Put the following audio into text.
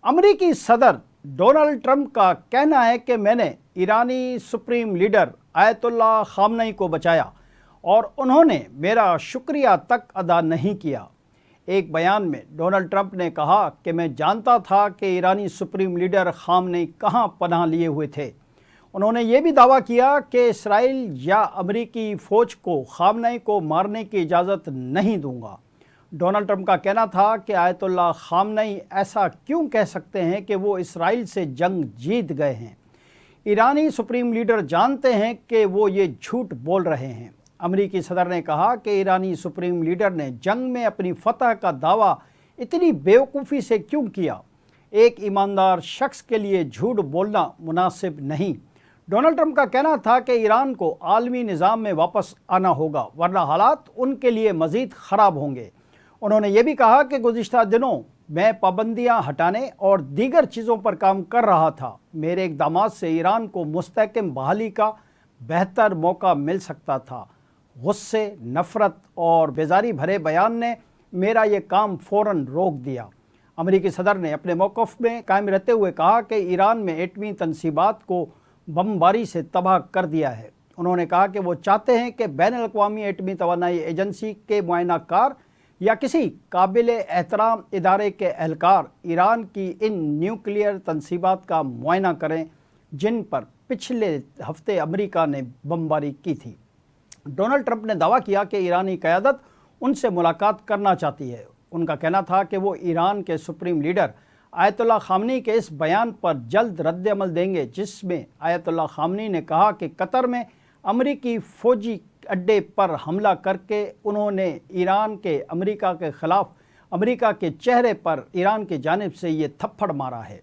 अमरीकी सदर Donald Trump का कहना है कि मैंने ईरानी सुप्रीम लीडर आयतुल्लाह खामनेई को बचाया और उन्होंने मेरा शुक्रिया तक अदा नहीं किया। एक बयान में डोनाल्ड ट्रंप ने कहा कि मैं जानता था कि ईरानी सुप्रीम लीडर खामनेई कहां पनाह लिए हुए थे। उन्होंने ये भी दावा किया कि इसराइल या अमरीकी फ़ौज को खामनेई को मारने की इजाज़त नहीं दूंगा। डोनाल्ड ट्रंप का कहना था कि आयतुल्लाह खामनेई ऐसा क्यों कह सकते हैं कि वो इसराइल से जंग जीत गए हैं। ईरानी सुप्रीम लीडर जानते हैं कि वो ये झूठ बोल रहे हैं। अमरीकी सदर ने कहा कि ईरानी सुप्रीम लीडर ने जंग में अपनी फतह का दावा इतनी बेवकूफ़ी से क्यों किया। एक ईमानदार शख्स के लिए झूठ बोलना मुनासिब नहीं। डोनाल्ड ट्रंप का कहना था कि ईरान को आलमी निज़ाम में वापस आना होगा वरना हालात उनके लिए मज़ीद ख़राब होंगे। उन्होंने ये भी कहा कि गुज़िश्ता दिनों मैं पाबंदियां हटाने और दीगर चीज़ों पर काम कर रहा था। मेरे इक़दामात से ईरान को मुस्तहकम बहाली का बेहतर मौका मिल सकता था। गुस्से, नफ़रत और बेजारी भरे बयान ने मेरा ये काम फ़ौरन रोक दिया। अमरीकी सदर ने अपने मौक़िफ़ में कायम रहते हुए कहा कि ईरान में एटमी तनसीबात को बमबारी से तबाह कर दिया है। उन्होंने कहा कि वो चाहते हैं कि बैनुल-अक़वामी एटमी तवानाई एजेंसी के मुआयनाकार या किसी काबिल एहतराम इदारे के एहलकार ईरान की इन न्यूक्लियर तनसीबात का मुआयना करें जिन पर पिछले हफ्ते अमेरिका ने बमबारी की थी। डोनाल्ड ट्रंप ने दावा किया कि ईरानी क़यादत उनसे मुलाकात करना चाहती है। उनका कहना था कि वो ईरान के सुप्रीम लीडर आयतुल्लाह खामनेई के इस बयान पर जल्द रद्द-ए-अमल देंगे जिसमें आयतुल्लाह खामनेई ने कहा कि कतर में अमरीकी फ़ौजी अड्डे पर हमला करके उन्होंने ईरान के अमेरिका के ख़िलाफ़ अमेरिका के चेहरे पर ईरान की जानिब से ये थप्पड़ मारा है।